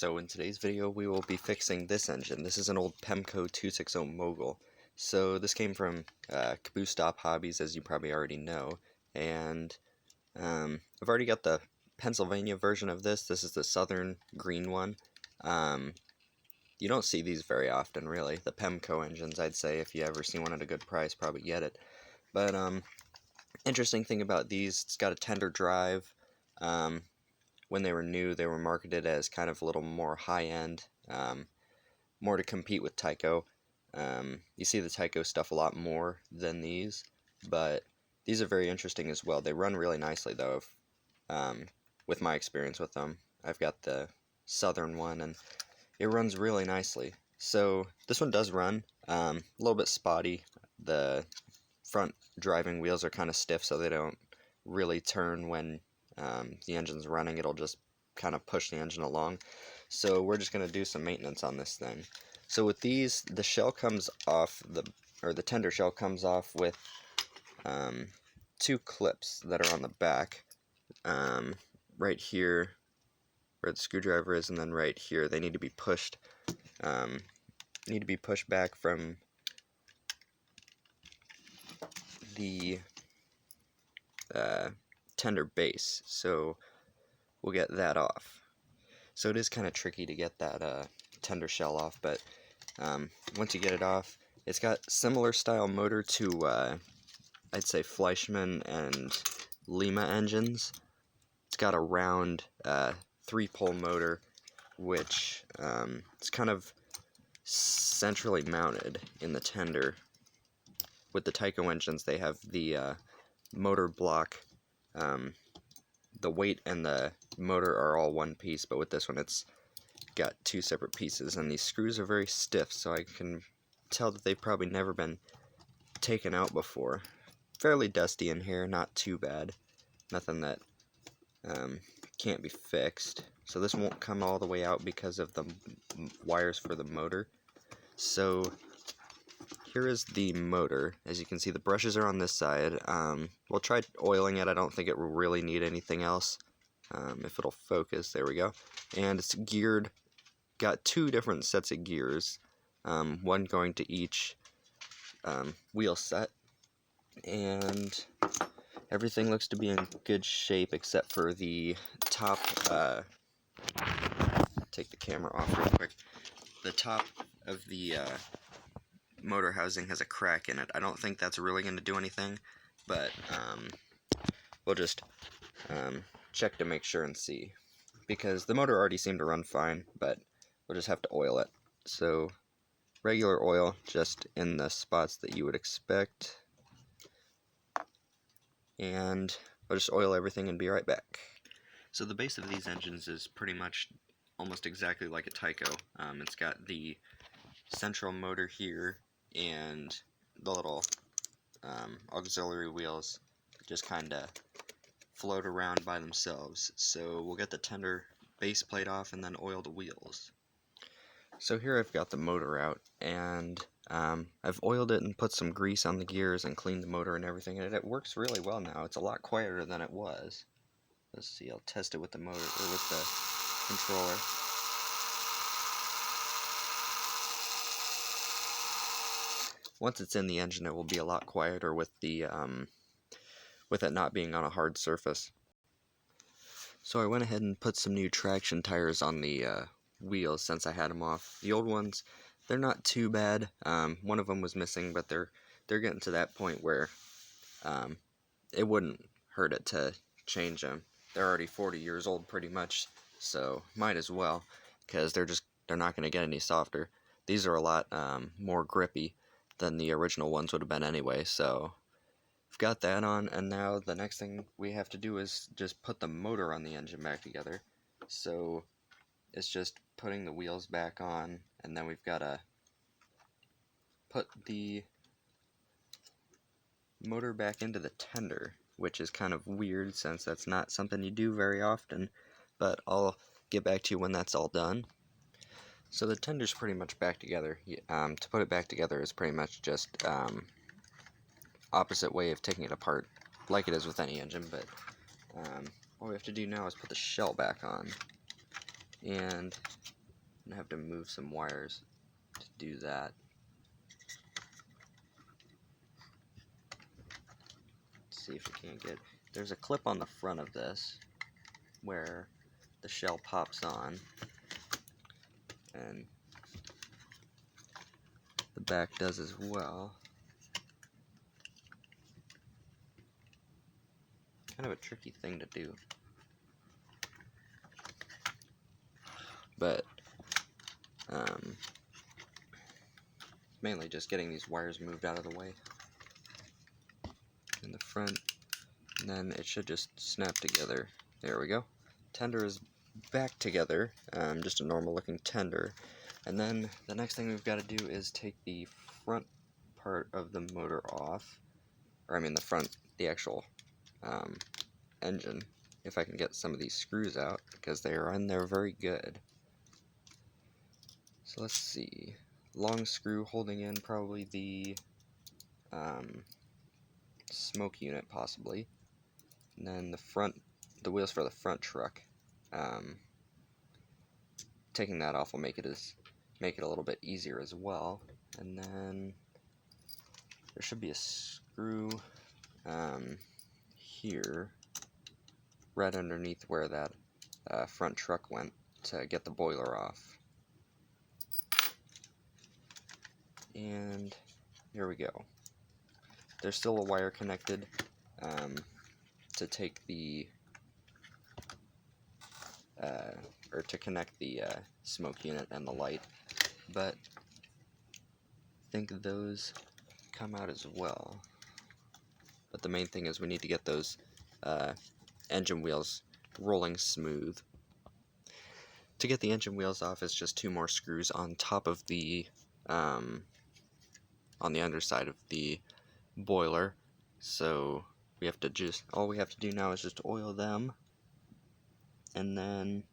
So in today's video we will be fixing this engine. This is an old Pemco 260 Mogul. So this came from Caboose Stop Hobbies, as you probably already know, and I've already got the Pennsylvania version of this. This is the southern green one. You don't see these very often, really. The Pemco engines, I'd say, if you ever see one at a good price, probably get it. But interesting thing about these, it's got a tender drive. When they were new, they were marketed as kind of a little more high-end, more to compete with Tyco. You see the Tyco stuff a lot more than these, but these are very interesting as well. They run really nicely, though, with my experience with them. I've got the southern one, and it runs really nicely. So this one does run, a little bit spotty. The front driving wheels are kind of stiff, so they don't really turn when the engine's running. It'll just kind of push the engine along. So we're just going to do some maintenance on this thing. So with these, the shell comes off, the tender shell comes off with two clips that are on the back, right here where the screwdriver is, and then right here. They need to be pushed back from the tender base, so we'll get that off. So it is kind of tricky to get that tender shell off, but once you get it off, it's got similar style motor to I'd say Fleischmann and Lima engines. It's got a round 3-pole motor, which it's kind of centrally mounted in the tender. With the Tyco engines, they have the motor block, the weight and the motor are all one piece, but with this one it's got two separate pieces, and these screws are very stiff, so I can tell that they've probably never been taken out before. Fairly dusty in here, not too bad, nothing that can't be fixed. So this won't come all the way out because of the wires for the motor. So here is the motor. As you can see, the brushes are on this side. We'll try oiling it. I don't think it will really need anything else. If it'll focus, there we go. And it's geared, got two different sets of gears, one going to each wheel set, and everything looks to be in good shape except for the top. Take the camera off real quick. The top of the motor housing has a crack in it. I don't think that's really going to do anything, but we'll just check to make sure and see, because the motor already seemed to run fine, but we'll just have to oil it. So regular oil, just in the spots that you would expect, and I'll just oil everything and be right back. So the base of these engines is pretty much almost exactly like a Tyco. It's got the central motor here, and the little auxiliary wheels just kind of float around by themselves. So we'll get the tender base plate off and then oil the wheels. So here I've got the motor out, and I've oiled it and put some grease on the gears and cleaned the motor and everything, and it works really well now. It's a lot quieter than it was. Let's see, I'll test it with the motor, or with the controller. Once it's in the engine, it will be a lot quieter with the with it not being on a hard surface. So I went ahead and put some new traction tires on the wheels since I had them off. The old ones, they're not too bad. One of them was missing, but they're getting to that point where it wouldn't hurt it to change them. They're already 40 years old pretty much, so might as well, because they're not going to get any softer. These are a lot more grippy than the original ones would have been anyway, so I've got that on, and now the next thing we have to do is just put the motor on the engine back together. So it's just putting the wheels back on, and then we've got to put the motor back into the tender, which is kind of weird since that's not something you do very often, but I'll get back to you when that's all done. So the tender's pretty much back together. To put it back together is pretty much just opposite way of taking it apart, like it is with any engine, but all we have to do now is put the shell back on. And I have to move some wires to do that. Let's see if we can't get... There's a clip on the front of this where the shell pops on, and the back does as well. Kind of a tricky thing to do, but mainly just getting these wires moved out of the way in the front, and then it should just snap together. There we go. Tender is back together, just a normal looking tender. And then the next thing we've got to do is take the front part of the motor off, or I mean the actual engine, if I can get some of these screws out, because they are in there very good. So let's see, long screw holding in probably the smoke unit possibly, and then the wheels for the front truck. Taking that off will make it a little bit easier as well. And then there should be a screw here, right underneath where that front truck went, to get the boiler off. And here we go. There's still a wire connected to take the or to connect the smoke unit and the light, but I think those come out as well. But the main thing is we need to get those engine wheels rolling smooth. To get the engine wheels off, it's just 2 more screws on top of the on the underside of the boiler. So all we have to do now is just oil them, and then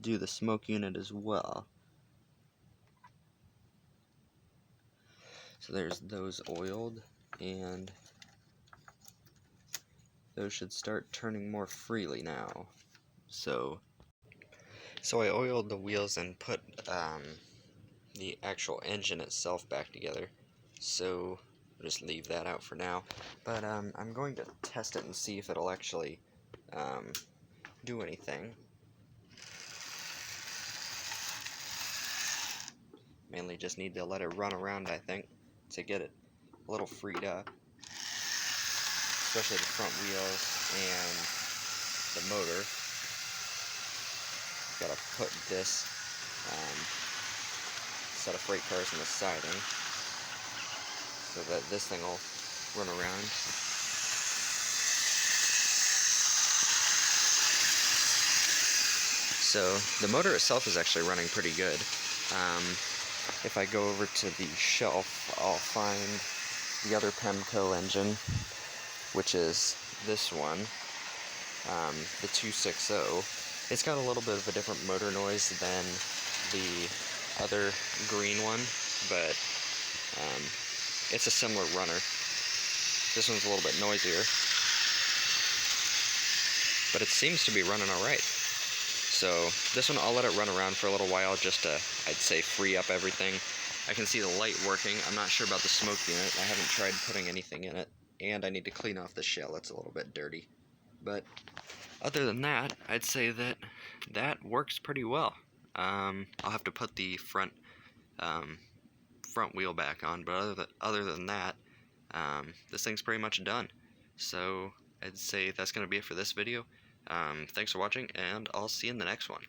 do the smoke unit as well. So there's those oiled, and those should start turning more freely now. So I oiled the wheels and put the actual engine itself back together. So I'll just leave that out for now. But I'm going to test it and see if it'll actually do anything. Mainly just need to let it run around, I think, to get it a little freed up. Especially the front wheels and the motor. Gotta put this set of freight cars in the siding so that this thing will run around. So the motor itself is actually running pretty good. If I go over to the shelf, I'll find the other Pemco engine, which is this one, the 260. It's got a little bit of a different motor noise than the other green one, but it's a similar runner. This one's a little bit noisier, but it seems to be running alright. So this one, I'll let it run around for a little while just to, I'd say, free up everything. I can see the light working. I'm not sure about the smoke unit. I haven't tried putting anything in it. And I need to clean off the shell. It's a little bit dirty. But other than that, I'd say that works pretty well. I'll have to put the front wheel back on, but other than that, this thing's pretty much done. So I'd say that's going to be it for this video. Thanks for watching, and I'll see you in the next one.